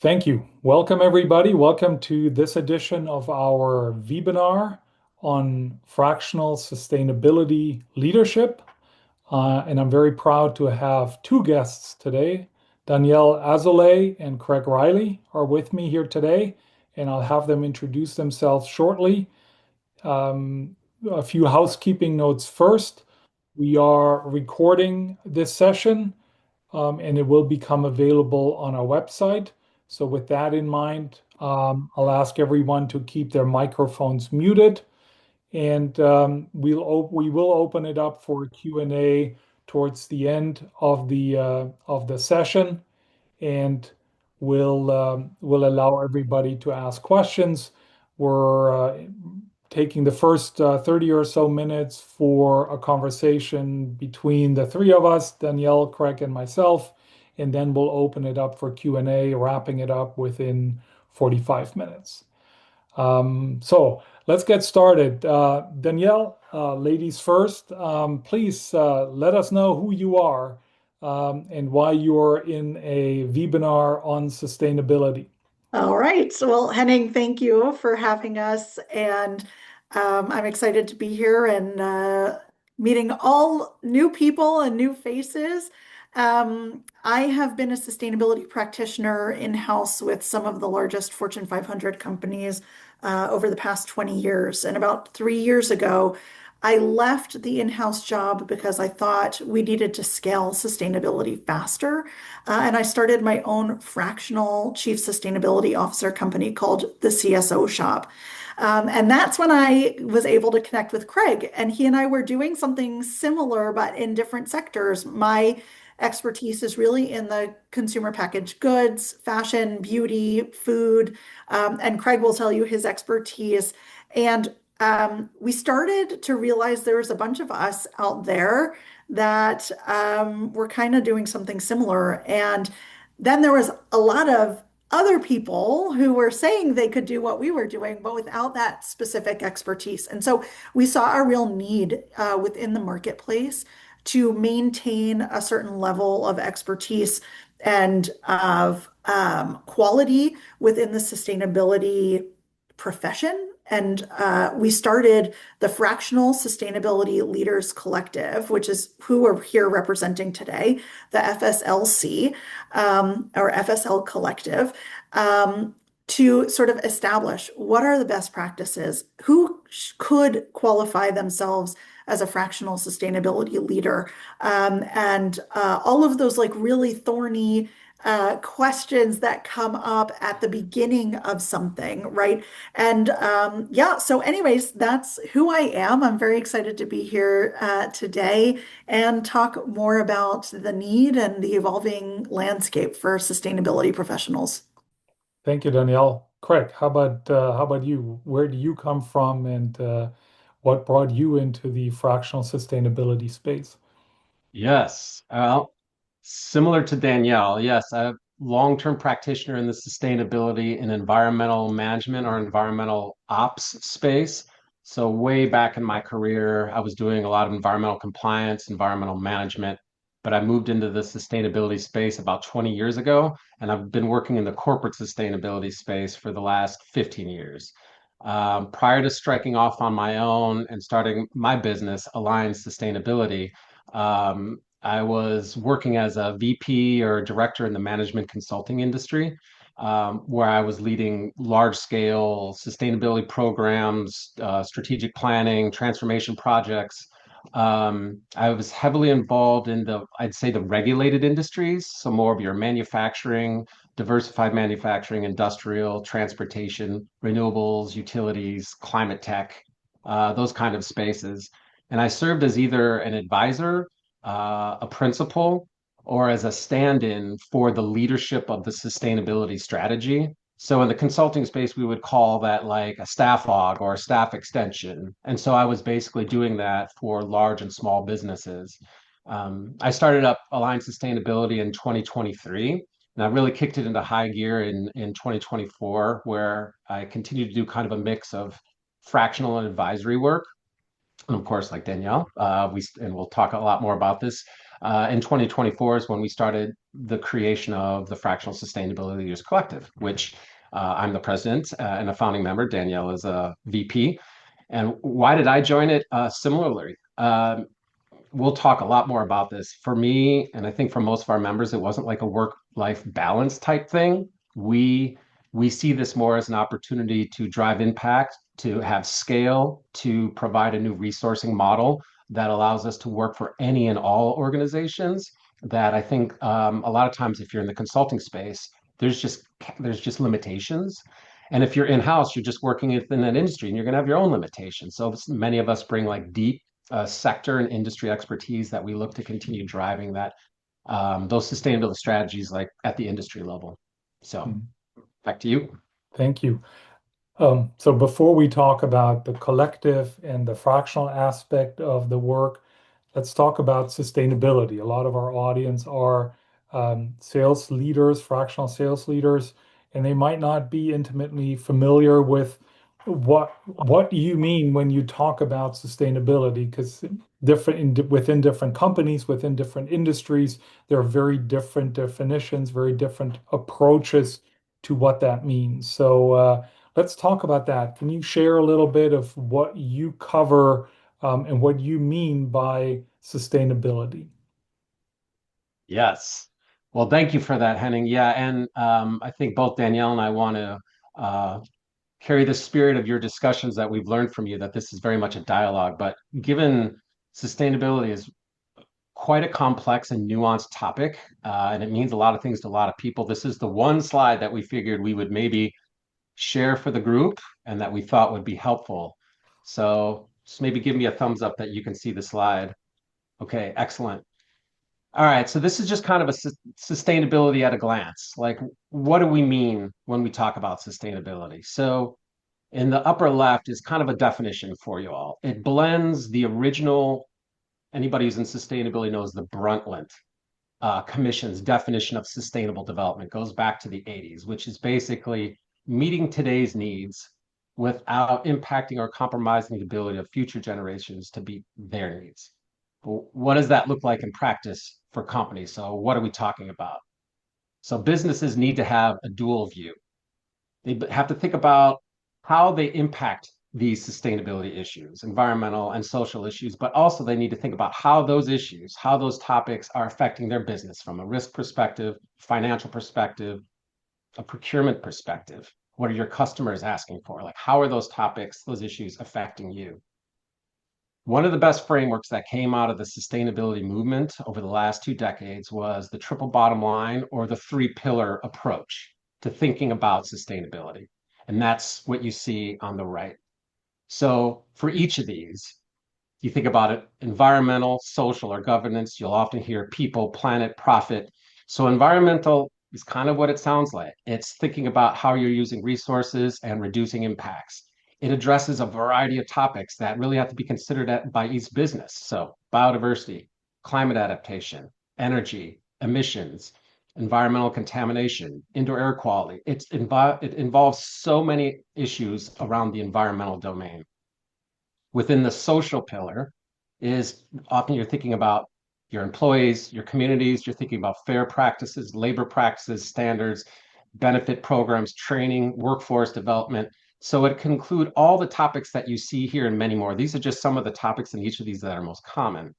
Thank you. Welcome, everybody. Welcome to this edition of our webinar on fractional sustainability leadership. And I'm very proud to have two guests today. Danielle Azoulay and Craig Riley are with me here today, and I'll have them introduce themselves shortly. A few housekeeping notes first. We are recording this session and it will become available on our website. So with that in mind, I'll ask everyone to keep their microphones muted, and we will open it up for a Q&A towards the end of the session, and we'll allow everybody to ask questions. We're taking the first 30 or so minutes for a conversation between the three of us, Danielle, Craig, and myself, and then we'll open it up for Q&A, wrapping it up within 45 minutes. So let's get started. Danielle, ladies first, please let us know who you are and why you're in a webinar on sustainability. All right. So, well, Henning, thank you for having us. And I'm excited to be here and meeting all new people and new faces. I have been a sustainability practitioner in-house with some of the largest Fortune 500 companies over the past 20 years. And about 3 years ago, I left the in-house job because I thought we needed to scale sustainability faster. And I started my own fractional chief sustainability officer company called the CSO Shop. And that's when I was able to connect with Craig. And he and I were doing something similar, but in different sectors. My expertise is really in the consumer packaged goods, fashion, beauty, food. And Craig will tell you his expertise. And we started to realize there was a bunch of us out there that were kind of doing something similar. And then there was a lot of other people who were saying they could do what we were doing, but without that specific expertise. And so we saw a real need within the marketplace to maintain a certain level of expertise and of quality within the sustainability profession. And we started the Fractional Sustainability Leaders Collective, which is who we're here representing today, the FSLC or FSL Collective, to sort of establish what are the best practices, who could qualify themselves as a fractional sustainability leader, and all of those like really thorny questions that come up at the beginning of something, right? And yeah, so anyways, that's who I am. I'm very excited to be here today and talk more about the need and the evolving landscape for sustainability professionals. Thank you, Danielle. Craig, how about you? Where do you come from, and what brought you into the fractional sustainability space? Yes. Similar to Danielle, yes, I'm a long-term practitioner in the sustainability and environmental management or environmental ops space. So way back in my career, I was doing a lot of environmental compliance, environmental management, but I moved into the sustainability space about 20 years ago, and I've been working in the corporate sustainability space for the last 15 years. Prior to striking off on my own and starting my business, Align Sustainability, I was working as a VP or director in the management consulting industry, where I was leading large scale sustainability programs, strategic planning, transformation projects. I was heavily involved in I'd say the regulated industries, so more of your manufacturing, diversified manufacturing, industrial, transportation, renewables, utilities, climate tech, those kind of spaces. And I served as either an advisor, a principal, or as a stand-in for the leadership of the sustainability strategy. So in the consulting space, we would call that like a staff aug or a staff extension. And so I was basically doing that for large and small businesses. I started up Align Sustainability in 2023, and I really kicked it into high gear in 2024, where I continued to do kind of a mix of fractional and advisory work. And of course, like Danielle, we'll talk a lot more about this. In 2024 is when we started the creation of the Fractional Sustainability Leaders Collective, which I'm the president and a founding member. Danielle is a VP. And why did I join it? Similarly, we'll talk a lot more about this. For me, and I think for most of our members, it wasn't like a work-life balance type thing. We see this more as an opportunity to drive impact, to have scale, to provide a new resourcing model that allows us to work for any and all organizations. That I think a lot of times, if you're in the consulting space, there's just limitations. And if you're in-house, you're just working within that industry and you're going to have your own limitations. So many of us bring like deep sector and industry expertise that we look to continue driving that those sustainability strategies like at the industry level. So Mm. back to you. Thank you. So before we talk about the collective and the fractional aspect of the work, let's talk about sustainability. A lot of our audience are sales leaders, fractional sales leaders, and they might not be intimately familiar with what do you mean when you talk about sustainability, because within different companies, within different industries, there are very different definitions, very different approaches to what that means. So let's talk about that. Can you share a little bit of what you cover and what you mean by sustainability? Yes. Well, thank you for that, Henning. Yeah, and I think both Danielle and I want to uh, carry the spirit of your discussions that we've learned from you, that this is very much a dialogue. But given sustainability is quite a complex and nuanced topic, and it means a lot of things to a lot of people, this is the one slide that we figured we would maybe share for the group and that we thought would be helpful. So just maybe give me a thumbs up that you can see the slide. Okay, excellent. All right, so this is just kind of a sustainability at a glance. Like, what do we mean when we talk about sustainability? So in the upper left is kind of a definition for you all. It blends the original, anybody who's in sustainability knows the Brundtland Commission's definition of sustainable development goes back to the 80s, which is basically meeting today's needs without impacting or compromising the ability of future generations to meet their needs. What does that look like in practice for companies? So, what are we talking about? So, businesses need to have a dual view. They have to think about how they impact these sustainability issues, environmental and social issues, but also they need to think about how those issues, how those topics are affecting their business from a risk perspective, financial perspective, a procurement perspective. What are your customers asking for? Like, how are those topics, those issues affecting you? One of the best frameworks that came out of the sustainability movement over the last 2 decades was the triple bottom line or the three-pillar approach to thinking about sustainability. And that's what you see on the right. So for each of these, you think about it, environmental, social, or governance, you'll often hear people, planet, profit. So environmental is kind of what it sounds like. It's thinking about how you're using resources and reducing impacts. It addresses a variety of topics that really have to be considered by each business. So biodiversity, climate adaptation, energy, emissions, environmental contamination, indoor air quality. It involves so many issues around the environmental domain. Within the social pillar is often you're thinking about your employees, your communities, you're thinking about fair practices, labor practices, standards, benefit programs, training, workforce development. So it can include all the topics that you see here and many more. These are just some of the topics in each of these that are most common.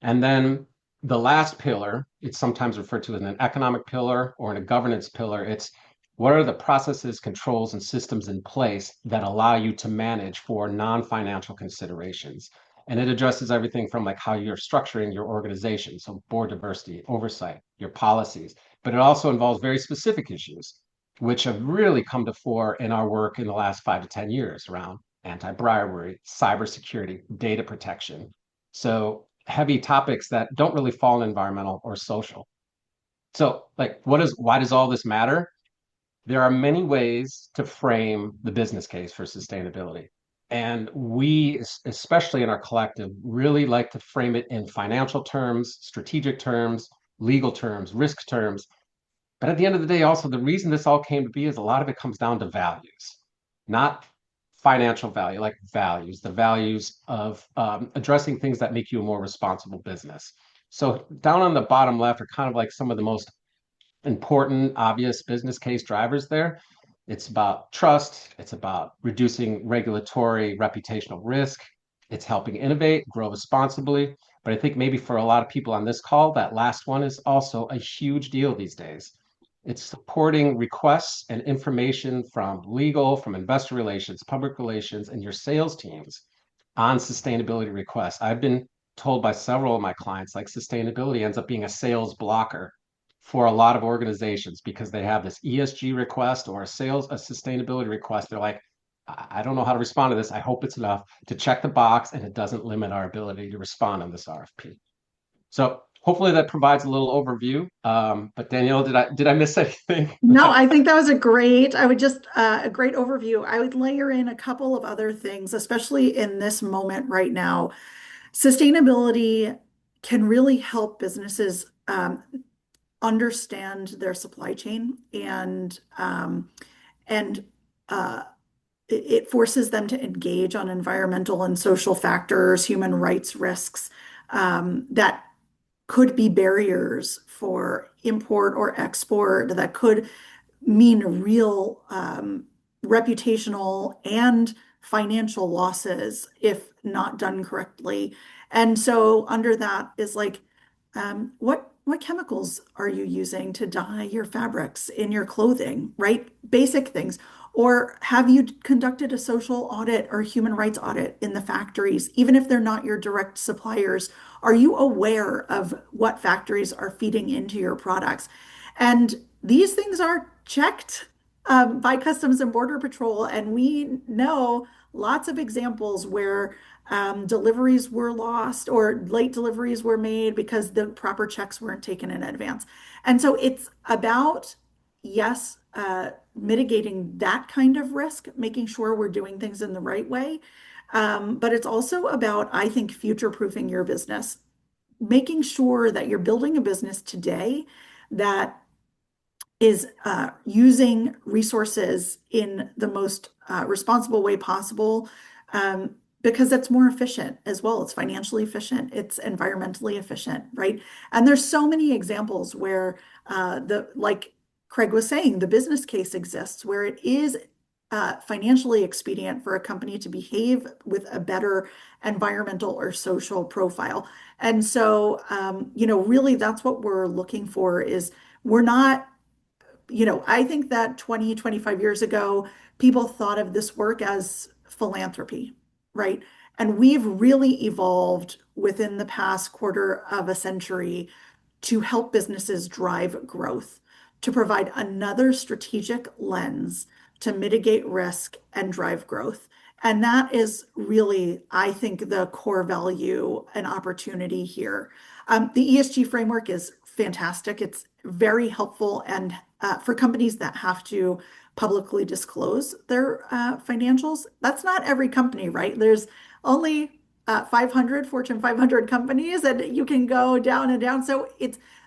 And then the last pillar, it's sometimes referred to as an economic pillar or in a governance pillar. It's what are the processes, controls, and systems in place that allow you to manage for non-financial considerations? And it addresses everything from like how you're structuring your organization, so board diversity, oversight, your policies, but it also involves very specific issues, which have really come to fore in our work in the last 5 to 10 years around anti-bribery, cybersecurity, data protection. So heavy topics that don't really fall in environmental or social. So like why does all this matter? There are many ways to frame the business case for sustainability. And we, especially in our collective, really like to frame it in financial terms, strategic terms, legal terms, risk terms. But at the end of the day, also, the reason this all came to be is a lot of it comes down to values, not financial value, like values, the values of addressing things that make you a more responsible business. So down on the bottom left are kind of like some of the most important, obvious business case drivers there. It's about trust, it's about reducing regulatory reputational risk, it's helping innovate, grow responsibly. But I think maybe for a lot of people on this call, that last one is also a huge deal these days. It's supporting requests and information from legal, from investor relations, public relations, and your sales teams on sustainability requests. I've been told by several of my clients, like sustainability ends up being a sales blocker for a lot of organizations because they have this ESG request or a sustainability request. They're like, I don't know how to respond to this. I hope it's enough to check the box and it doesn't limit our ability to respond on this RFP. So hopefully that provides a little overview. But Danielle, did I miss anything? No, I think that was a great overview. I would layer in a couple of other things, especially in this moment right now. Sustainability can really help businesses understand their supply chain and it forces them to engage on environmental and social factors, human rights risks that could be barriers for import or export that could mean real reputational and financial losses if not done correctly. And so under that is like, what chemicals are you using to dye your fabrics in your clothing, right? Basic things. Or have you conducted a social audit or human rights audit in the factories, even if they're not your direct suppliers? Are you aware of what factories are feeding into your products? And these things are checked by Customs and Border Patrol, and we know lots of examples where deliveries were lost or late deliveries were made because the proper checks weren't taken in advance. And so it's about, yes, mitigating that kind of risk, making sure we're doing things in the right way. But it's also about, I think, future-proofing your business, making sure that you're building a business today that is using resources in the most responsible way possible because that's more efficient as well. It's financially efficient, it's environmentally efficient, right? And there's so many examples where like Craig was saying, the business case exists where it is financially expedient for a company to behave with a better environmental or social profile. And so, really that's what we're looking for is we're not I think that 20, 25 years ago, people thought of this work as philanthropy, right? And we've really evolved within the past quarter of a century to help businesses drive growth, to provide another strategic lens to mitigate risk and drive growth. And that is really, I think, the core value and opportunity here. The ESG framework is fantastic. It's very helpful and for companies that have to publicly disclose their financials. That's not every company, right? There's only 500 Fortune 500 companies, and you can go down and down. So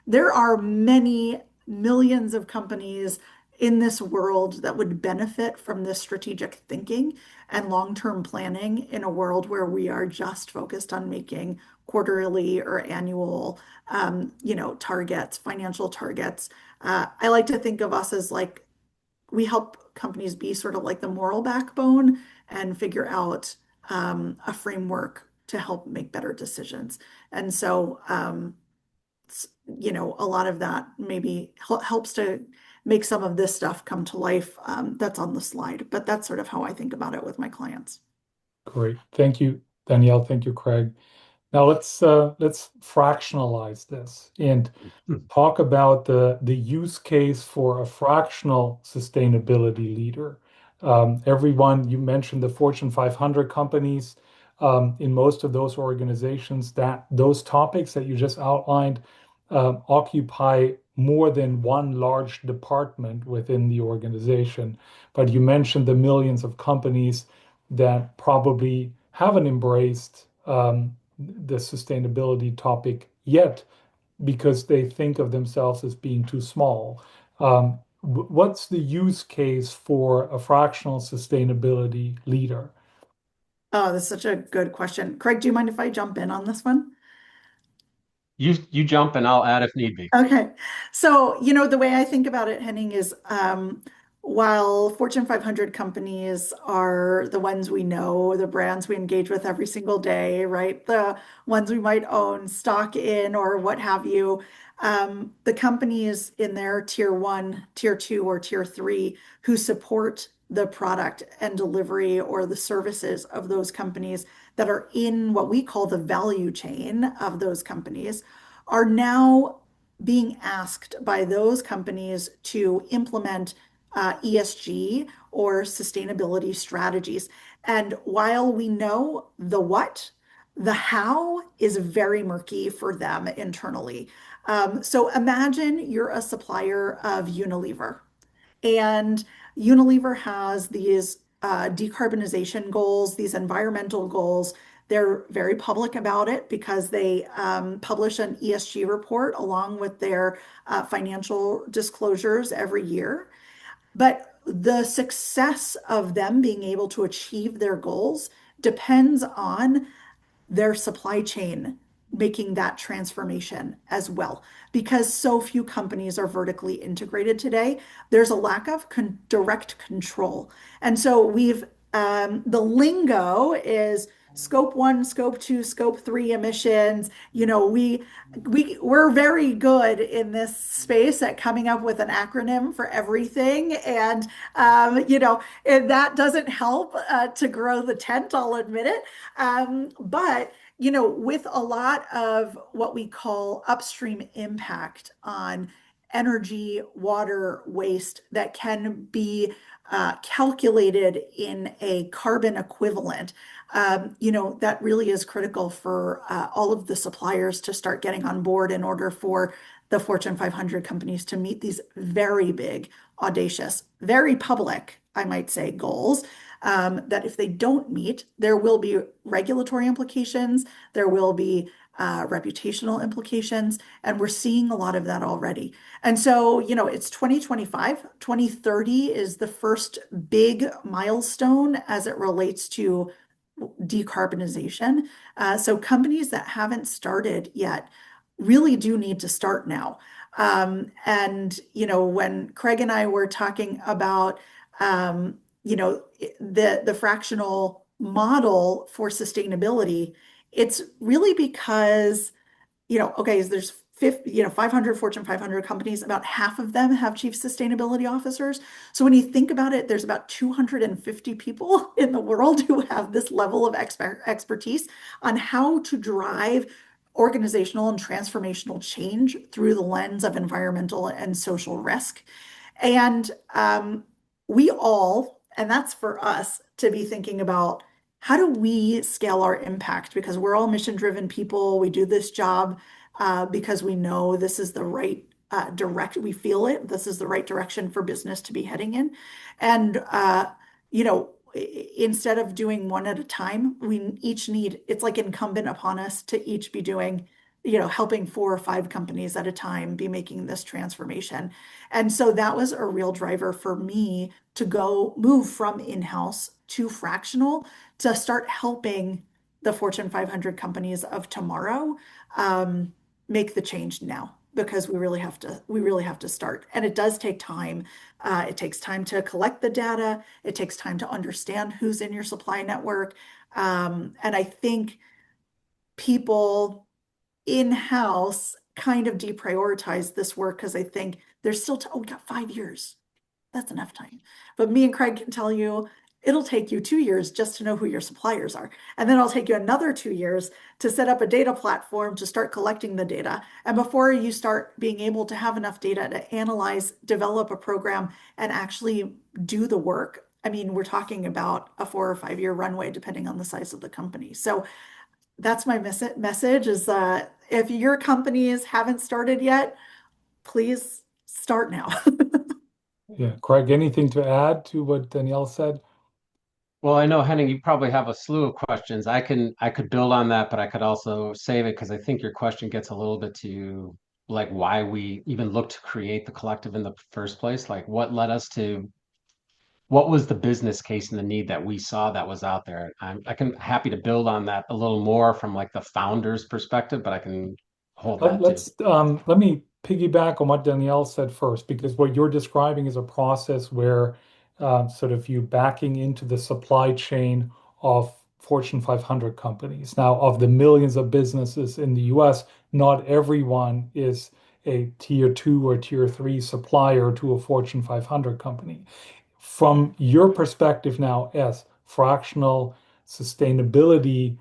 there are many millions of companies in this world that would benefit from this strategic thinking and long-term planning in a world where we are just focused on making quarterly or annual, targets, financial targets. I like to think of us as like we help companies be sort of like the moral backbone and figure out a framework to help make better decisions. And so, a lot of that maybe helps to make some of this stuff come to life that's on the slide. But that's sort of how I think about it with my clients. Great. Thank you, Danielle. Thank you, Craig. Now let's fractionalize this and talk about the use case for a fractional sustainability leader. Everyone, you mentioned the Fortune 500 companies. In most of those organizations, that those topics that you just outlined occupy more than one large department within the organization. But you mentioned the millions of companies that probably haven't embraced the sustainability topic yet because they think of themselves as being too small. What's the use case for a fractional sustainability leader? Oh, that's such a good question. Craig, do you mind if I jump in on this one? you jump and I'll add if need be. Okay. So, the way I think about it, Henning, is while Fortune 500 companies are the ones we know, the brands we engage with every single day, right? The ones we might own stock in or what have you, the companies in their tier one, tier two, or tier three who support the product and delivery or the services of those companies that are in what we call the value chain of those companies are now being asked by those companies to implement ESG or sustainability strategies. And while we know the what, the how is very murky for them internally. So imagine you're a supplier of Unilever and Unilever has these decarbonization goals, these environmental goals. They're very public about it because they publish an ESG report along with their financial disclosures every year. But the success of them being able to achieve their goals depends on their supply chain making that transformation as well. Because so few companies are vertically integrated today, there's a lack of direct control. And so the lingo is scope one, scope two, scope three emissions. We're very good in this space at coming up with an acronym for everything. And that doesn't help to grow the tent, I'll admit it. But with a lot of what we call upstream impact on energy, water, waste that can be calculated in a carbon equivalent, that really is critical for all of the suppliers to start getting on board in order for the Fortune 500 companies to meet these very big, audacious, very public, I might say, goals that if they don't meet, there will be regulatory implications, there will be reputational implications, and we're seeing a lot of that already. And so, it's 2025. 2030 is the first big milestone as it relates to decarbonization. So companies that haven't started yet really do need to start now. When Craig and I were talking about the fractional model for sustainability, it's really because, okay, there's 500 Fortune 500 companies, about half of them have chief sustainability officers. So when you think about it, there's about 250 people in the world who have this level of expertise on how to drive organizational and transformational change through the lens of environmental and social risk. And we all, and that's for us to be thinking about how do we scale our impact? Because we're all mission-driven people. We do this job because we know this is the right we feel it. This is the right direction for business to be heading in. And, instead of doing one at a time, it's like incumbent upon us to each be doing, helping 4 or 5 companies at a time be making this transformation. And so that was a real driver for me to go move from in-house to fractional to start helping the Fortune 500 companies of tomorrow make the change now because we really have to start. And it does take time. It takes time to collect the data. It takes time to understand who's in your supply network. And I think people in-house kind of deprioritize this work because I think there's still, we got 5 years. That's enough time. But me and Craig can tell you, it'll take you 2 years just to know who your suppliers are. And then it'll take you another 2 years to set up a data platform to start collecting the data. And before you start being able to have enough data to analyze, develop a program, and actually do the work, I mean, we're talking about a 4 or 5 year runway, depending on the size of the company. So that's my message is if your companies haven't started yet, please start now. Yeah, Craig, anything to add to what Danielle said? Well, I know, Henning, you probably have a slew of questions. I could build on that, but I could also save it because I think your question gets a little bit to like why we even looked to create the collective in the first place. Like what led us to what was the business case and the need that we saw that was out there. I can happy to build on that a little more from like the founder's perspective, but I can hold that too. Let me piggyback on what Danielle said first, because what you're describing is a process where sort of you backing into the supply chain of Fortune 500 companies. Now, of the millions of businesses in the US, not everyone is a tier two or tier three supplier to a Fortune 500 company. From your perspective now as fractional sustainability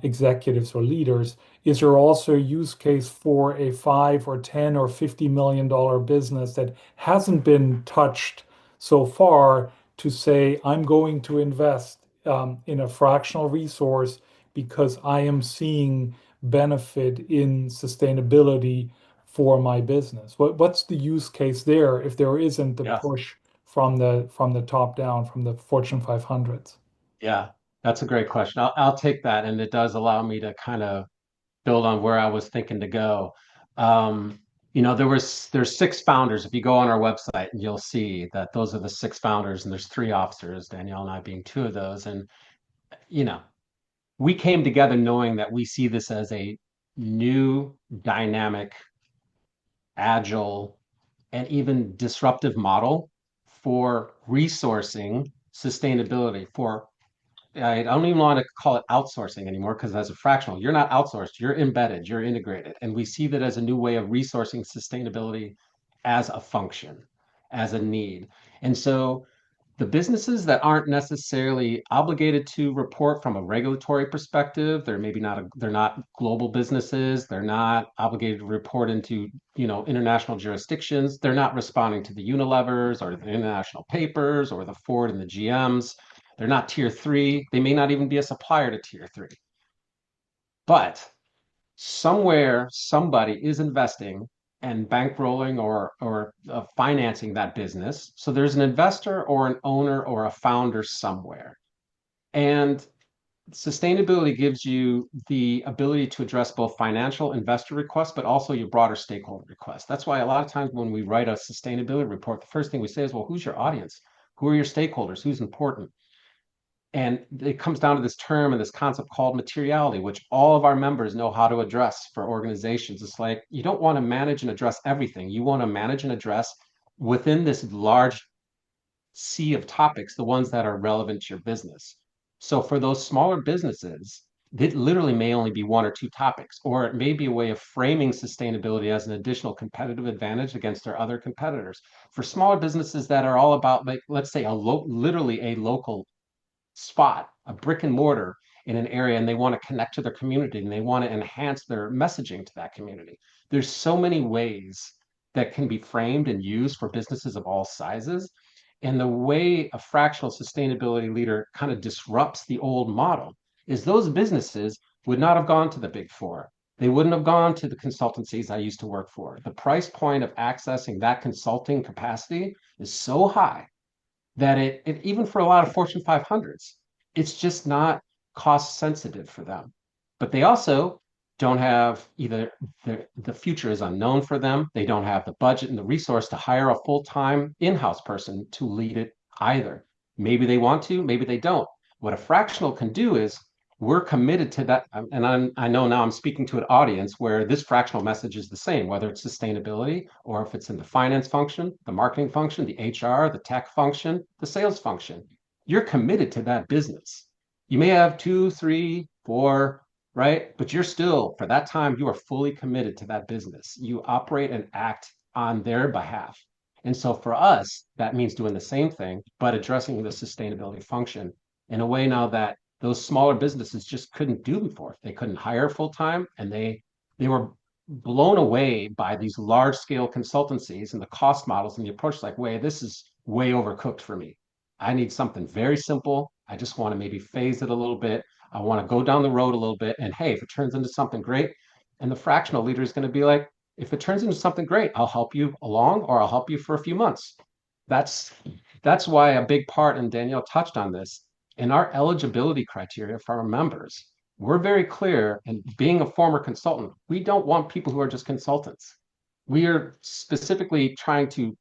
executives or leaders, is there also a use case for a 5 or 10 or $50 million business that hasn't been touched so far to say, I'm going to invest in a fractional resource because I am seeing benefit in sustainability for my business? What's the use case there if there isn't the Yes. push from the top down, from the Fortune 500s? Yeah, that's a great question. I'll take that, and it does allow me to kind of build on where I was thinking to go. Um, there's six founders. If you go on our website, and you'll see that those are the six founders, and there's three officers, Danielle and I being two of those. And you know, we came together knowing that we see this as a new, dynamic, agile, and even disruptive model for resourcing sustainability, for I don't even want to call it outsourcing anymore, because as a fractional, you're not outsourced, you're embedded, you're integrated. And we see that as a new way of resourcing sustainability as a function, as a need. And so the businesses that aren't necessarily obligated to report from a regulatory perspective, they're not global businesses, they're not obligated to report into, international jurisdictions, they're not responding to the Unilevers or the international papers or the Ford and the GMs. They're not tier three. They may not even be a supplier to tier three. But somewhere somebody is investing and bankrolling or financing that business. So there's an investor or an owner or a founder somewhere. And sustainability gives you the ability to address both financial investor requests, but also your broader stakeholder requests. That's why a lot of times when we write a sustainability report, the first thing we say is, well, who's your audience? Who are your stakeholders? Who's important? And it comes down to this term and this concept called materiality, which all of our members know how to address for organizations. It's like you don't want to manage and address everything. You want to manage and address within this large sea of topics, the ones that are relevant to your business. So for those smaller businesses, it literally may only be one or two topics, or it may be a way of framing sustainability as an additional competitive advantage against their other competitors. For smaller businesses that are all about, like, let's say, literally a local spot, a brick and mortar in an area, and they want to connect to their community and they want to enhance their messaging to that community. There's so many ways that can be framed and used for businesses of all sizes. And the way a fractional sustainability leader kind of disrupts the old model is those businesses would not have gone to the big four. They wouldn't have gone to the consultancies I used to work for. The price point of accessing that consulting capacity is so high that it even for a lot of Fortune 500s, it's just not cost sensitive for them. But they also don't have either the future is unknown for them. They don't have the budget and the resource to hire a full-time in-house person to lead it either. Maybe they want to, maybe they don't. What a fractional can do is we're committed to that. And I know now I'm speaking to an audience where this fractional message is the same, whether it's sustainability or if it's in the finance function, the marketing function, the HR, the tech function, the sales function. You're committed to that business. You may have two, three, four, right? But you're still, for that time, you are fully committed to that business. You operate and act on their behalf. And so for us, that means doing the same thing, but addressing the sustainability function in a way now that those smaller businesses just couldn't do before. They couldn't hire full time, and they were blown away by these large scale consultancies and the cost models and the approach. Like, wait, this is way overcooked for me. I need something very simple. I just want to maybe phase it a little bit. I want to go down the road a little bit. And hey, if it turns into something great, and the fractional leader is going to be like, if it turns into something great, I'll help you along, or I'll help you for a few months. That's that's why a big part, and Danielle touched on this, in our eligibility criteria for our members, we're very clear. And being a former consultant, we don't want people who are just consultants. We are specifically trying to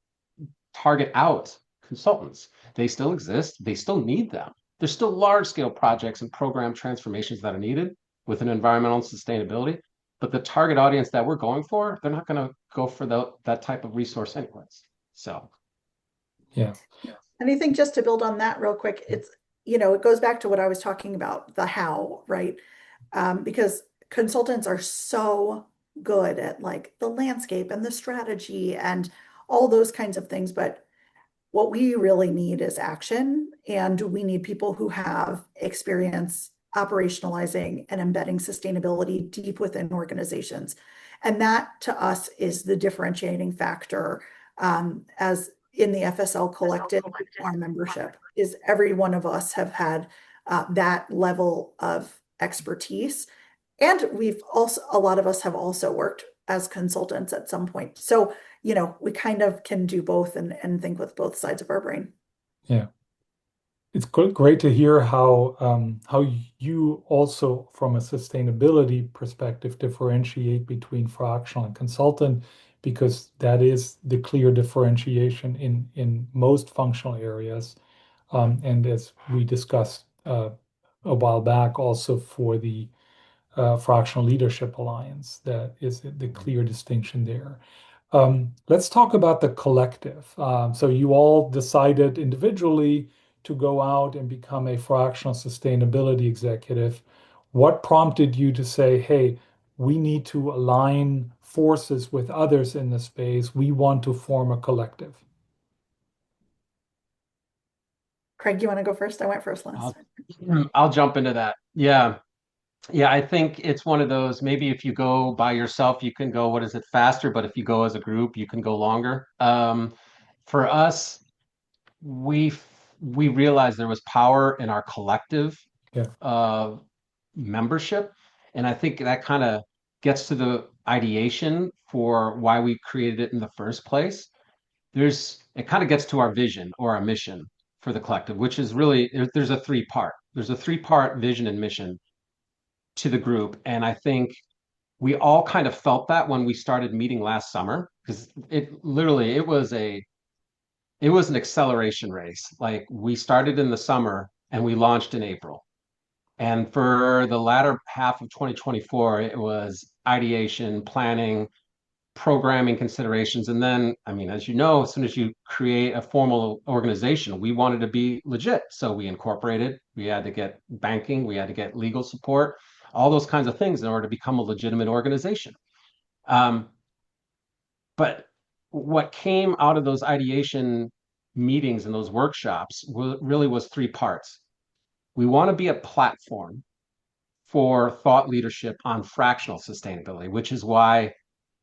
target out consultants. They still exist. They still need them. There's still large scale projects and program transformations that are needed within environmental and sustainability. but the target audience that we're going for, they're not going to go for that type of resource anyways. So, Yeah. And I think just to build on that real quick, it goes back to what I was talking about, the how, right? Because consultants are so good at like the landscape and the strategy and all those kinds of things. But what we really need is action, and we need people who have experience operationalizing and embedding sustainability deep within organizations. And that to us is the differentiating factor, as in the FSL Collective, our membership is every one of us have had that level of expertise. And a lot of us have also worked as consultants at some point. So, we kind of can do both and think with both sides of our brain. Yeah. It's great to hear how you also, from a sustainability perspective, differentiate between fractional and consultant, because that is the clear differentiation in most functional areas. And as we discussed a while back, also for the Fractional Leadership Alliance, that is the clear distinction there. Let's talk about the collective. So you all decided individually to go out and become a fractional sustainability executive. What prompted you to say, hey, we need to align forces with others in the space. We want to form a collective. Craig, you want to go first? I went first I'll, last. I'll jump into that. Yeah. Yeah, I think it's one of those, maybe if you go by yourself, you can go, what is it, faster, but if you go as a group, you can go longer. For us, we we realized there was power in our collective Yeah. uh, membership, and I think that kind of gets to the ideation for why we created it in the first place. It kind of gets to our vision or our mission for the collective, which is really there's a three-part vision and mission to the group. And I think we all kind of felt that when we started meeting last summer, because it was an acceleration race. Like we started in the summer and we launched in April. And for the latter half of 2024, it was ideation, planning, programming considerations. And then, I mean, as you know, as soon as you create a formal organization, we wanted to be legit. So we incorporated, we had to get banking, we had to get legal support, all those kinds of things in order to become a legitimate organization. Um, but what came out of those ideation meetings and those workshops really was three parts. We want to be a platform for thought leadership on fractional sustainability, which is why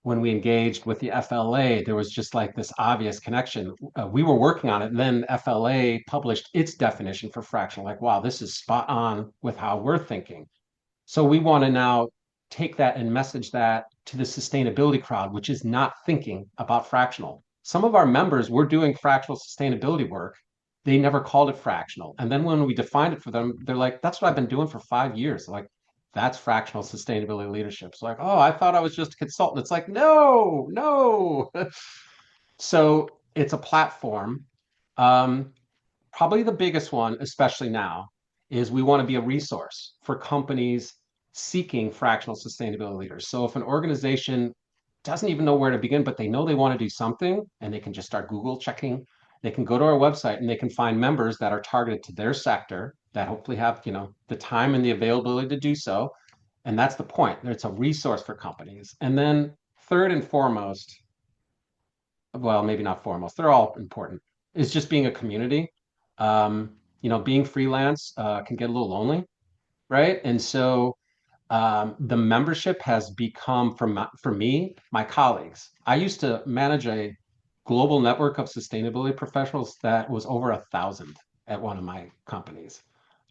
when we engaged with the FLA, there was just like this obvious connection. We were working on it, and then FLA published its definition for fractional. Like, wow, this is spot on with how we're thinking. So we want to now take that and message that to the sustainability crowd, which is not thinking about fractional. Some of our members were doing fractional sustainability work. They never called it fractional. And then when we defined it for them, they're like, that's what I've been doing for 5 years. Like, that's fractional sustainability leadership. It's like, oh, I thought I was just a consultant. It's like, no, no. So it's a platform. Um, Probably the biggest one, especially now, is we want to be a resource for companies seeking fractional sustainability leaders. So if an organization doesn't even know where to begin, but they know they want to do something, and they can just start Google checking, they can go to our website and they can find members that are targeted to their sector that hopefully have, the time and the availability to do so. And that's the point. It's a resource for companies. And then third and foremost, well, maybe not foremost, they're all important, is just being a community. Being freelance can get a little lonely, right? And so the membership has become for me, my colleagues. I used to manage a global network of sustainability professionals that was over 1,000 at one of my companies.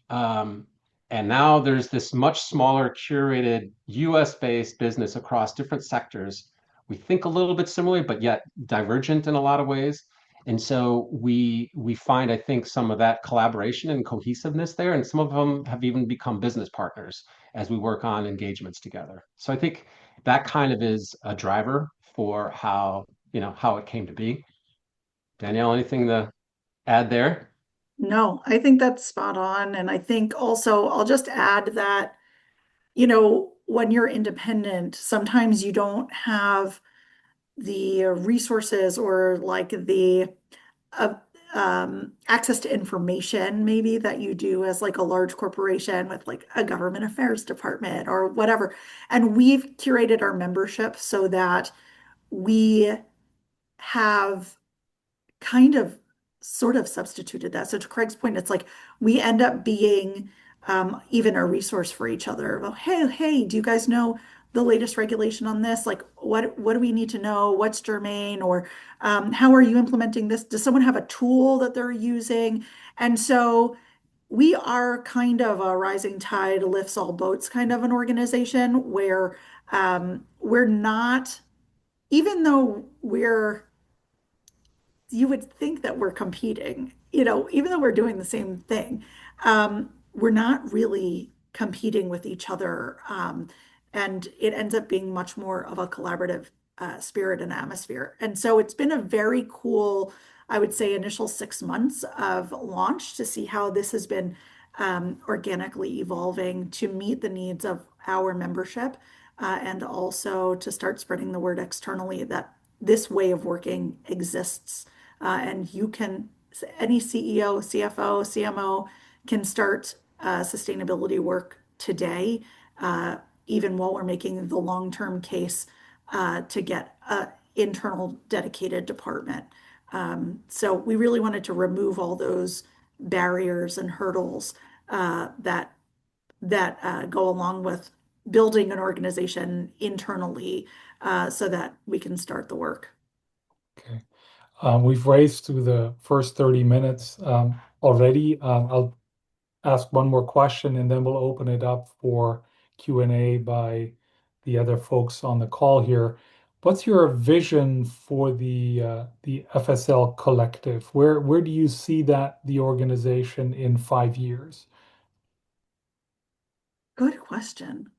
Um, and now there's this much smaller, curated US-based business across different sectors. We think a little bit similarly, but yet divergent in a lot of ways. And so we find, I think, some of that collaboration and cohesiveness there, and some of them have even become business partners as we work on engagements together. So I think that kind of is a driver for how it came to be. Danielle, anything to add there? No, I think that's spot on. And I think also I'll just add that, you know, when you're independent, sometimes you don't have the resources or like the uh, access to information maybe that you do as like a large corporation with like a government affairs department or whatever. And we've curated our membership so that we have kind of sort of substituted that. So to Craig's point, it's like we end up being even a resource for each other. Well, hey, do you guys know the latest regulation on this? Like, what do we need to know? What's germane? Or how are you implementing this? Does someone have a tool that they're using? And so we are kind of a rising tide lifts all boats kind of an organization where we're not, even though you would think that we're competing, even though we're doing the same thing, we're not really competing with each other. And it ends up being much more of a collaborative spirit and atmosphere. And so it's been a very cool, I would say, initial 6 months of launch to see how this has been organically evolving to meet the needs of our membership and also to start spreading the word externally that this way of working exists and you can, any CEO, CFO, CMO can start sustainability work today, even while we're making the long-term case to get an internal dedicated department. So we really wanted to remove all those barriers and hurdles that go along with building an organization internally so that we can start the work. Okay. We've raced through the first 30 minutes already. I'll ask one more question and then we'll open it up for Q&A by the other folks on the call here. What's your vision for the FSL Collective? Where do you see the organization in 5 years? Good question.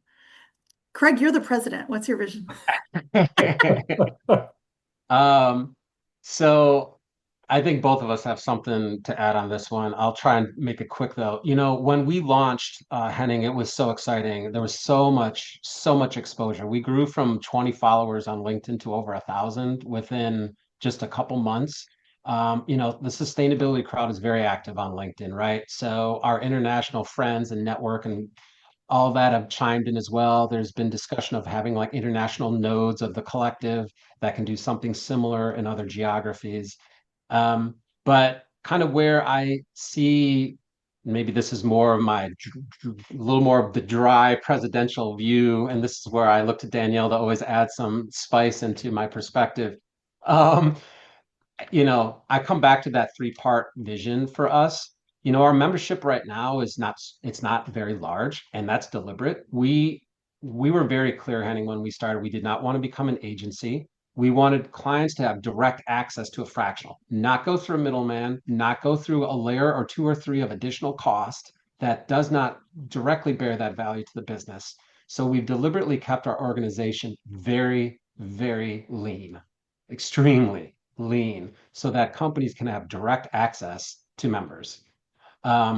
Craig, you're the president. What's your vision? Um, so I think both of us have something to add on this one. I'll try and make it quick though. When we launched Henning, it was so exciting. There was so much exposure. We grew from 20 followers on LinkedIn to over 1,000 within just a couple months. The sustainability crowd is very active on LinkedIn, right? So our international friends and network and all that have chimed in as well. There's been discussion of having like international nodes of the collective that can do something similar in other geographies. But kind of where I see, maybe this is more of my, a little more of the dry presidential view, and this is where I look to Danielle to always add some spice into my perspective. Um, I come back to that three-part vision for us. Our membership right now it's not very large, and that's deliberate. We were very clear, Henning, when we started, we did not want to become an agency. We wanted clients to have direct access to a fractional, not go through a middleman, not go through a layer or two or three of additional cost that does not directly bear that value to the business. So we've deliberately kept our organization very, very lean, extremely lean, so that companies can have direct access to members.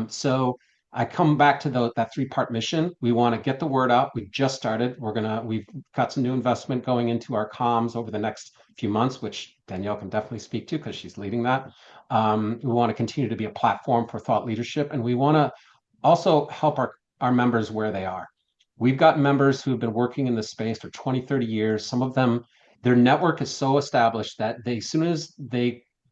So I come back to that three-part mission. We want to get the word out. We've just started. We've got some new investment going into our comms over the next few months, which Danielle can definitely speak to because she's leading that. We want to continue to be a platform for thought leadership, and we want to also help our members where they are. We've got members who have been working in this space for 20, 30 years. Some of them, their network is so established that as soon as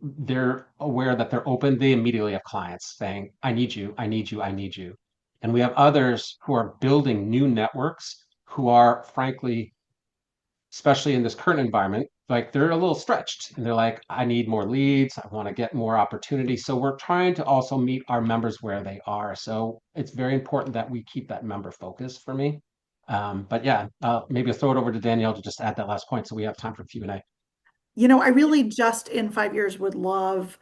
they're aware that they're open, they immediately have clients saying, I need you, I need you, I need you. And we have others who are building new networks who are frankly, especially in this current environment, like they're a little stretched and they're like, I need more leads. I want to get more opportunity. So we're trying to also meet our members where they are. So it's very important that we keep that member focus for me. But yeah, maybe I'll throw it over to Danielle to just add that last point so we have time for Q&A. I really just in 5 years would love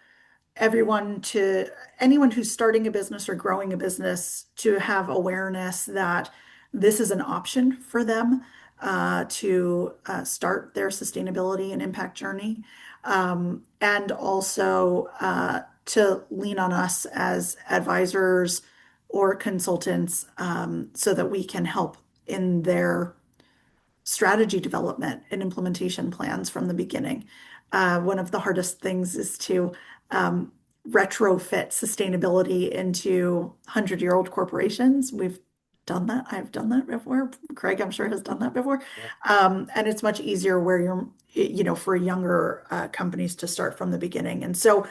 anyone who's starting a business or growing a business to have awareness that this is an option for them to start their sustainability and impact journey. And also to lean on us as advisors or consultants so that we can help in their strategy development and implementation plans from the beginning. One of the hardest things is to retrofit sustainability into 100-year-old corporations. We've done that. I've done that before. Craig, I'm sure, has done that before. Yeah. And it's much easier where for younger companies to start from the beginning. And so,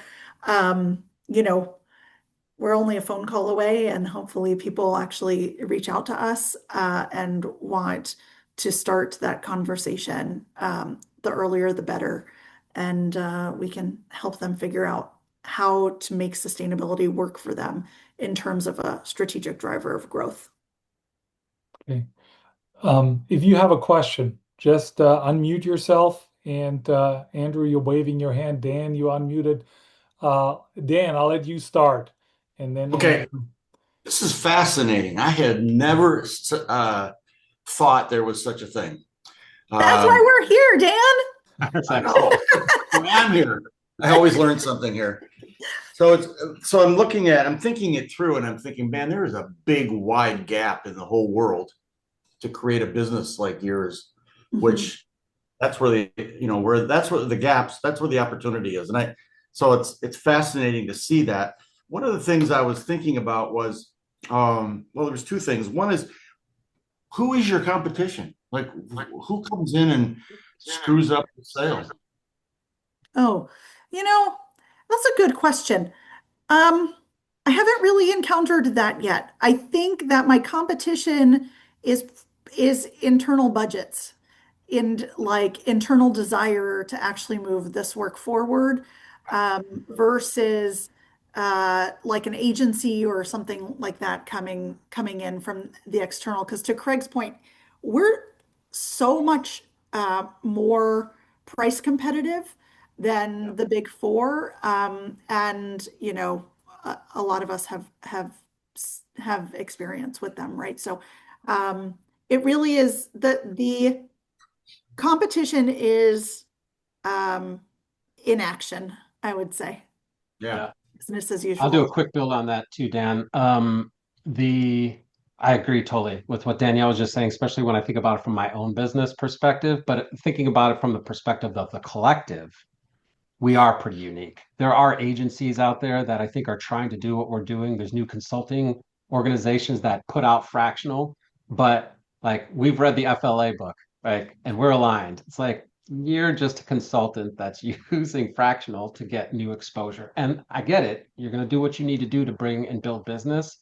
we're only a phone call away, and hopefully people actually reach out to us and want to start that conversation. The earlier, the better. And we can help them figure out how to make sustainability work for them in terms of a strategic driver of growth. Okay. If you have a question, just unmute yourself. And Andrew, you're waving your hand. Dan, you unmuted. Dan, I'll let you start. And then Okay, Andrew. this is fascinating. I had never thought there was such a thing. That's why we're here, Dan. I know. I'm here. I always learn something here. So I'm thinking it through, and I'm thinking, man, there is a big, wide gap in the whole world to create a business like yours, which that's where that's where the opportunity is. So it's fascinating to see that. One of the things I was thinking about was, there was two things. One is, who is your competition? Like who comes in and screws up the sales? Oh, that's a good question. I haven't really encountered that yet. I think that my competition is is internal budgets and like internal desire to actually move this work forward, versus like an agency or something like that coming in from the external. Because to Craig's point, we're so much more price competitive than the big four, and a lot of us have experience with them, right? So it really is the competition is in action, I would say. Yeah. Business as I'll do a usual. quick build on that too, Dan. I agree totally with what Danielle was just saying, especially when I think about it from my own business perspective, but thinking about it from the perspective of the collective, we are pretty unique. There are agencies out there that I think are trying to do what we're doing. There's new consulting organizations that put out fractional, but like we've read the FLA book, right? And we're aligned. It's like you're just a consultant that's using fractional to get new exposure. And I get it. You're going to do what you need to do to bring and build business,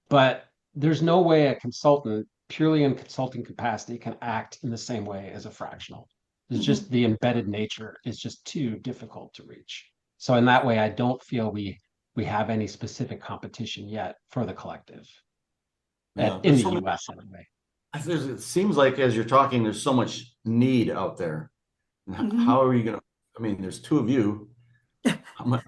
but there's no way a consultant purely in consulting capacity can act in the same way as a fractional. It's just the embedded nature is just too difficult to reach. So in that way, I don't feel we have any specific competition yet for the collective Yeah. in the US anyway. It seems like as you're talking, there's so much need out there. How are you going to? I mean, there's two of you. How much?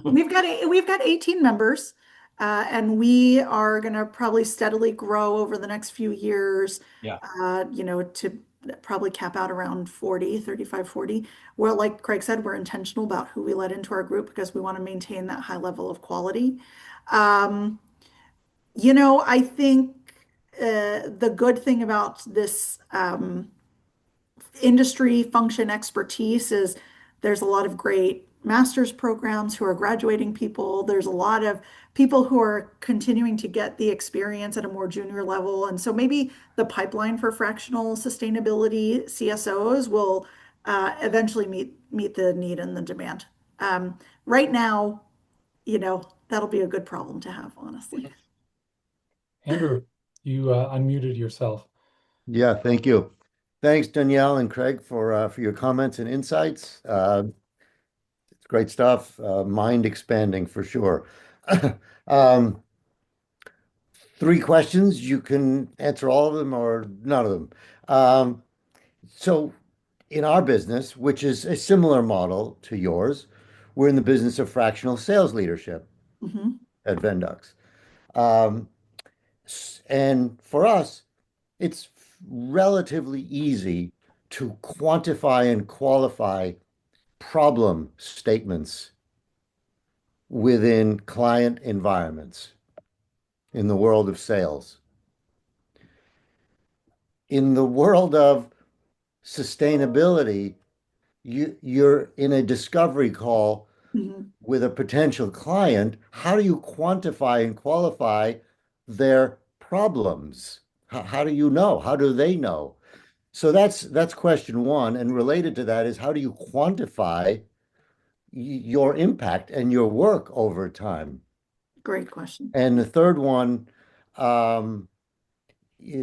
We've got 18 members, and we are going to probably steadily grow over the next few years, Yeah. To probably cap out around 40, 35, 40. Well, like Craig said, we're intentional about who we let into our group because we want to maintain that high level of quality. I think the good thing about this industry function expertise is there's a lot of great master's programs who are graduating people. There's a lot of people who are continuing to get the experience at a more junior level. And so maybe the pipeline for fractional sustainability CSOs will eventually meet the need and the demand. Right now, that'll be a good problem to have, honestly. Andrew, you unmuted yourself. Yeah, thank you. Thanks, Danielle and Craig, for your comments and insights. It's great stuff. Mind expanding for sure. Um, Three questions. You can answer all of them or none of them. So, in our business, which is a similar model to yours, we're in the business of fractional sales leadership Mhm. at Vendux. Um, and for us, it's relatively easy to quantify and qualify problem statements within client environments in the world of sales. in the world of sustainability, you're in a discovery call Mhm. with a potential client. How do you quantify and qualify their problems? How do you know? How do they know? So that's question one. And related to that is how do you quantify your impact and your work over time? Great question. And the third one, um,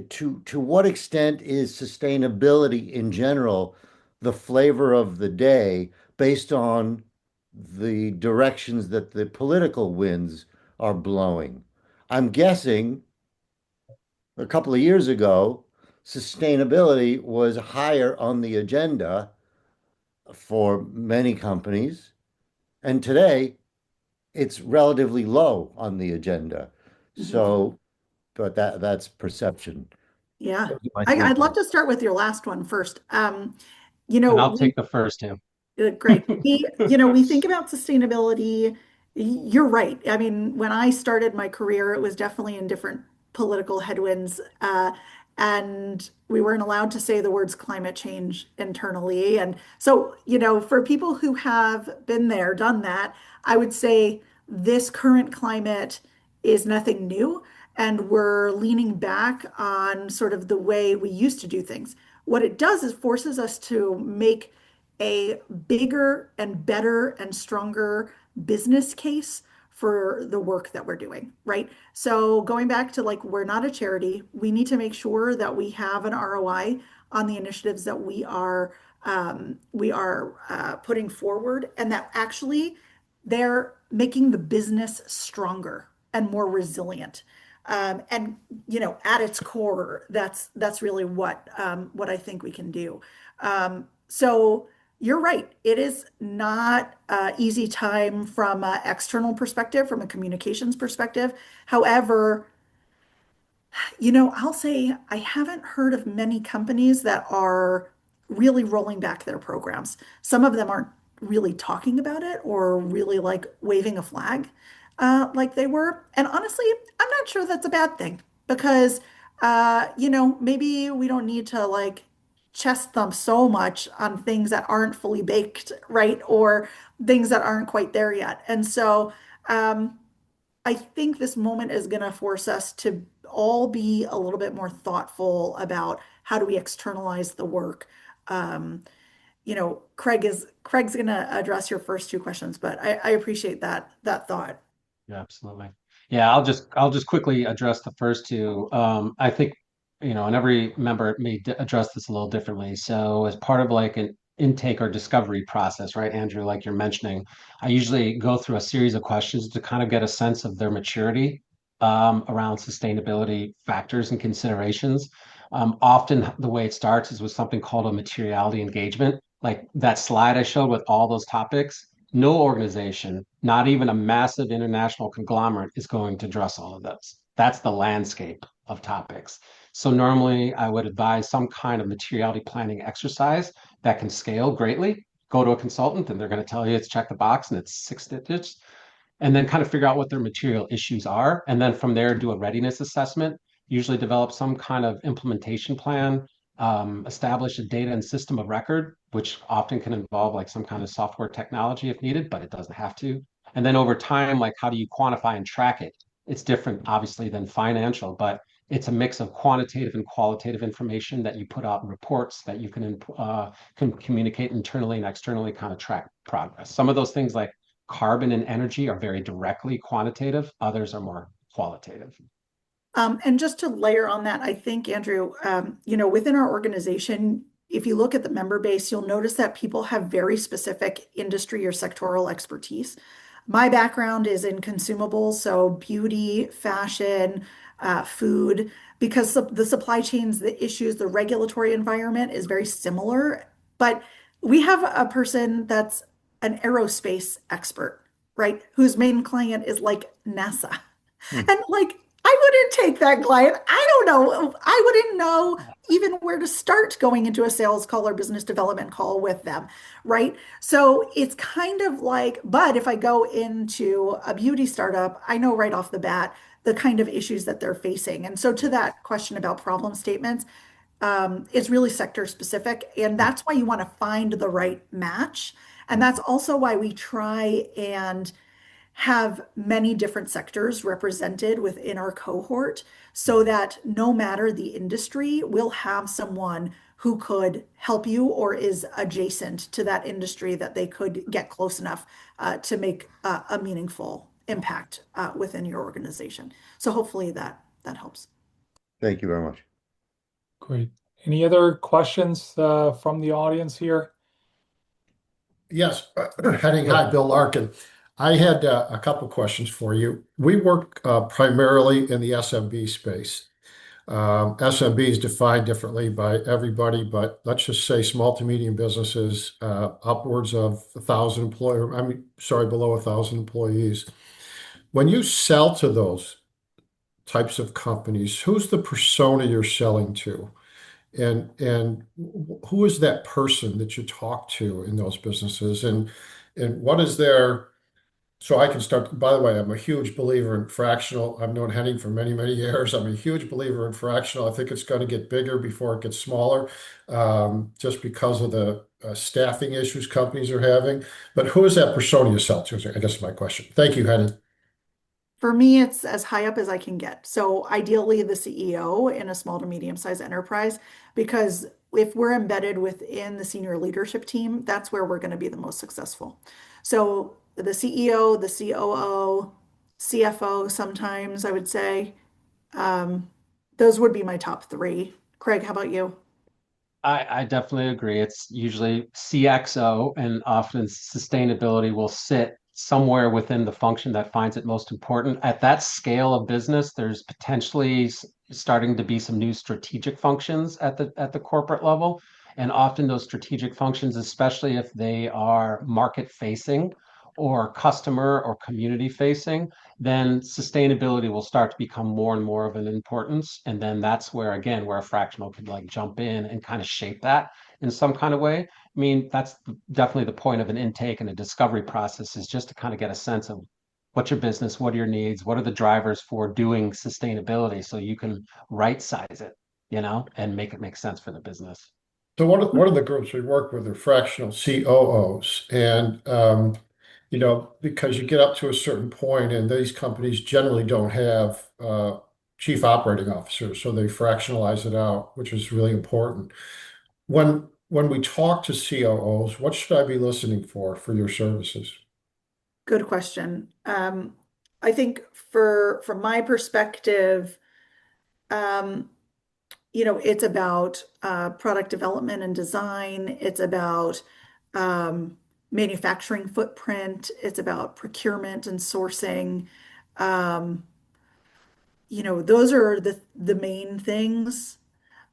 to what extent is sustainability in general the flavor of the day based on the directions that the political winds are blowing? I'm guessing a couple of years ago, sustainability was higher on the agenda for many companies, and today it's relatively low on the agenda. Mhm. So, but that's perception. Yeah. Those are my three I'd love points. to start with your last one first. And I'll We take the first two. Great. We think about sustainability. You're right. I mean, when I started my career, it was definitely in different political headwinds, and we weren't allowed to say the words climate change internally. And so, for people who have been there, done that, I would say this current climate is nothing new, and we're leaning back on sort of the way we used to do things. What it does is forces us to make a bigger and better and stronger business case for the work that we're doing, right? So going back to like, we're not a charity. We need to make sure that we have an ROI on the initiatives that we are putting forward, and that actually they're making the business stronger and more resilient. And at its core, that's really what I think we can do. So you're right. It is not an easy time from an external perspective, from a communications perspective. However, I'll say I haven't heard of many companies that are really rolling back their programs. Some of them aren't really talking about it or really like waving a flag like they were. And honestly, I'm not sure that's a bad thing because, maybe we don't need to like chest thump so much on things that aren't fully baked, right? Or things that aren't quite there yet. And so, I think this moment is going to force us to all be a little bit more thoughtful about how do we externalize the work. Um, Craig's going to address your first two questions, but I appreciate that thought. Yeah, absolutely. Yeah, I'll just quickly address the first two. I think, and every member may address this a little differently. So as part of like an intake or discovery process, right, Andrew, like you're mentioning, I usually go through a series of questions to kind of get a sense of their maturity around sustainability factors and considerations. Often the way it starts is with something called a materiality engagement. Like that slide I showed with all those topics, no organization, not even a massive international conglomerate, is going to address all of those. That's the landscape of topics. So normally I would advise some kind of materiality planning exercise that can scale greatly. Go to a consultant and they're going to tell you it's check the box and it's 6 digits, and then kind of figure out what their material issues are. And then from there, do a readiness assessment, usually develop some kind of implementation plan, establish a data and system of record, which often can involve like some kind of software technology if needed, but it doesn't have to. And then over time, like how do you quantify and track it? It's different, obviously, than financial, but it's a mix of quantitative and qualitative information that you put out in reports that you can communicate internally and externally, kind of track progress. Some of those things like carbon and energy are very directly quantitative, others are more qualitative. And just to layer on that, I think, Andrew, within our organization, if you look at the member base, you'll notice that people have very specific industry or sectoral expertise. My background is in consumables, so beauty, fashion, food, because the supply chains, the issues, the regulatory environment is very similar. But we have a person that's an aerospace expert, right? Whose main client is like NASA. Hmm. And like, I wouldn't take that client. I don't know. I wouldn't know even where to start going into a sales call or business development call with them, right? So it's kind of like, but if I go into a beauty startup, I know right off the bat the kind of issues that they're facing. And so to that question about problem statements, is really sector specific. And that's why you want to find the right match. And that's also why we try and have many different sectors represented within our cohort so that no matter the industry, we'll have someone who could help you or is adjacent to that industry that they could get close enough to make a meaningful impact within your organization. So hopefully that helps. Thank you very much. Great. Any other questions from the audience here? Yes, heading hi, Bill Larkin. I had a couple questions for you. We work primarily in the SMB space. SMB is defined differently by everybody, but let's just say small to medium businesses, upwards of 1,000 employees. I mean, sorry, below 1,000 employees. When you sell to those types of companies, who's the persona you're selling to? And who is that person that you talk to in those businesses? And what is their, so I can start, by the way, I'm a huge believer in fractional. I've known Henning for many, many years. I'm a huge believer in fractional. I think it's going to get bigger before it gets smaller, just because of the staffing issues companies are having. But who is that persona you sell to? I guess is my question. Thank you, Henning. For me, it's as high up as I can get. So ideally, the CEO in a small to medium-sized enterprise, because if we're embedded within the senior leadership team, that's where we're going to be the most successful. So the CEO, the COO, CFO, sometimes I would say, those would be my top three. Craig, how about you? I definitely agree. It's usually CXO, and often sustainability will sit somewhere within the function that finds it most important. At that scale of business, there's potentially starting to be some new strategic functions at the corporate level. And often those strategic functions, especially if they are market facing or customer or community facing, then sustainability will start to become more and more of an importance. And then that's where, again, where a fractional could like jump in and kind of shape that in some kind of way. I mean, that's definitely the point of an intake and a discovery process, is just to kind of get a sense of what's your business, what are your needs, what are the drivers for doing sustainability, so you can right size it, and make it make sense for the business. So one of the groups we work with are fractional COOs, and because you get up to a certain point, and these companies generally don't have chief operating officers, so they fractionalize it out, which is really important. When we talk to COOs, what should I be listening for your services? Good question. I think from my perspective, um, it's about product development and design. It's about um, manufacturing footprint. It's about procurement and sourcing. Um, those are the main things.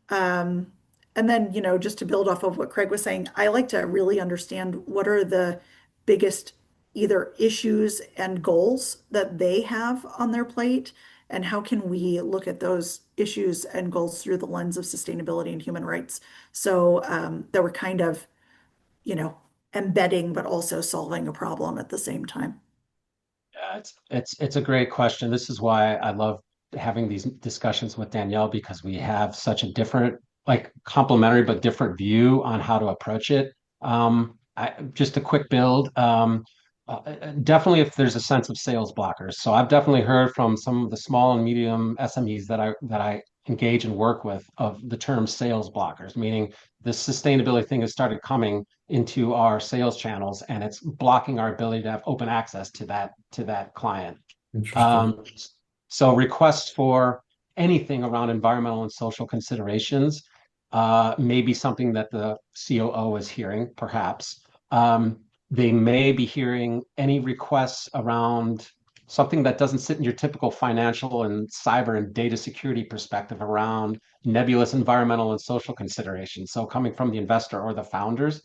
Um, and then, just to build off of what Craig was saying, I like to really understand what are the biggest either issues and goals that they have on their plate, and how can we look at those issues and goals through the lens of sustainability and human rights. So that we're kind of, embedding, but also solving a problem at the same time. Yeah, it's a great question. This is why I love having these discussions with Danielle, because we have such a different, like complementary but different view on how to approach it. Just a quick build. Definitely, if there's a sense of sales blockers. So I've definitely heard from some of the small and medium SMEs that I engage and work with, of the term sales blockers, meaning the sustainability thing has started coming into our sales channels, and it's blocking our ability to have open access to that client. Interesting. Um, so requests for anything around environmental and social considerations may be something that the COO is hearing, perhaps. They may be hearing any requests around something that doesn't sit in your typical financial and cyber and data security perspective, around nebulous environmental and social considerations. So coming from the investor or the founders.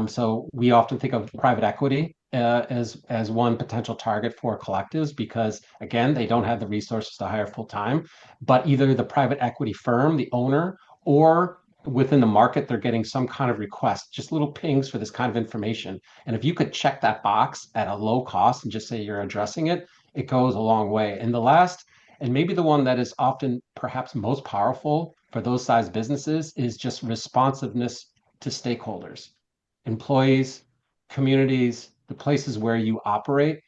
So we often think of private equity as one potential target for collectives, because again, they don't have the resources to hire full time, but either the private equity firm, the owner, or within the market, they're getting some kind of request, just little pings for this kind of information. And if you could check that box at a low cost and just say you're addressing it, it goes a long way. And the last And maybe the one that is often perhaps most powerful for those size businesses is just responsiveness to stakeholders, employees, communities, the places where you operate.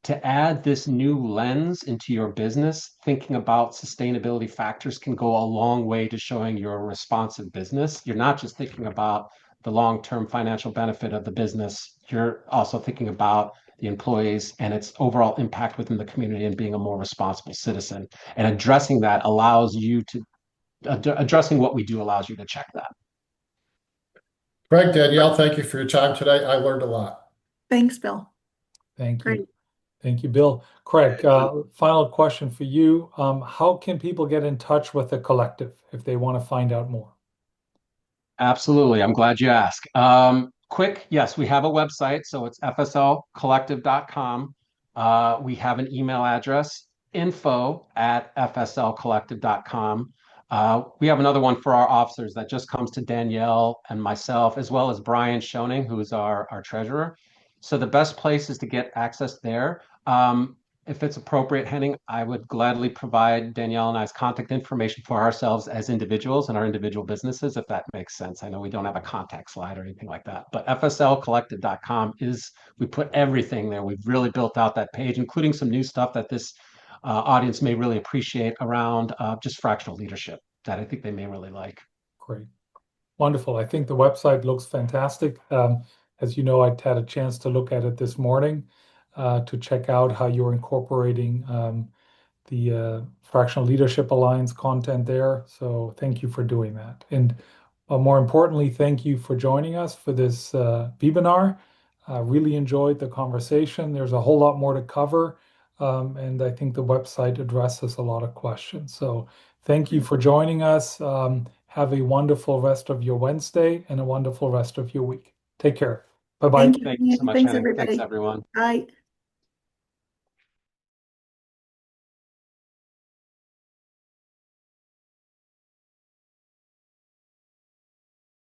To add this new lens into your business, thinking about sustainability factors can go a long way to showing you're a responsive business. You're not just thinking about the long-term financial benefit of the business, you're also thinking about the employees and its overall impact within the community and being a more responsible citizen. And addressing that allows you to, addressing what we do allows you to check that. Craig, Danielle, thank you for your time today. I learned a lot. Thanks, Bill. Thank Great. you. Thank you, Bill. Craig, final question for you. How can people get in touch with the collective if they want to find out more? Absolutely. I'm glad you asked. Quick, yes, we have a website, so it's fslcollective.com. We have an email address, info@fslcollective.com. We have another one for our officers that just comes to Danielle and myself, as well as Brian Schoening, who is our treasurer. So the best place is to get access there. If it's appropriate, Henning, I would gladly provide Danielle and I's contact information for ourselves as individuals and our individual businesses, if that makes sense. I know we don't have a contact slide or anything like that, but fslcollective.com is, we put everything there. We've really built out that page, including some new stuff that this audience may really appreciate around just fractional leadership that I think they may really like. Great. Wonderful. I think the website looks fantastic. As you know, I had a chance to look at it this morning to check out how you're incorporating the Fractional Leadership Alliance content there. So thank you for doing that. And more importantly, thank you for joining us for this webinar. Really enjoyed the conversation. There's a whole lot more to cover. And I think the website addresses a lot of questions. So thank you for joining us. Have a wonderful rest of your Wednesday and a wonderful rest of your week. Take care. Bye-bye. Thank you. Thank you so much, Thanks, Henning. everybody. Thanks, everyone. Bye.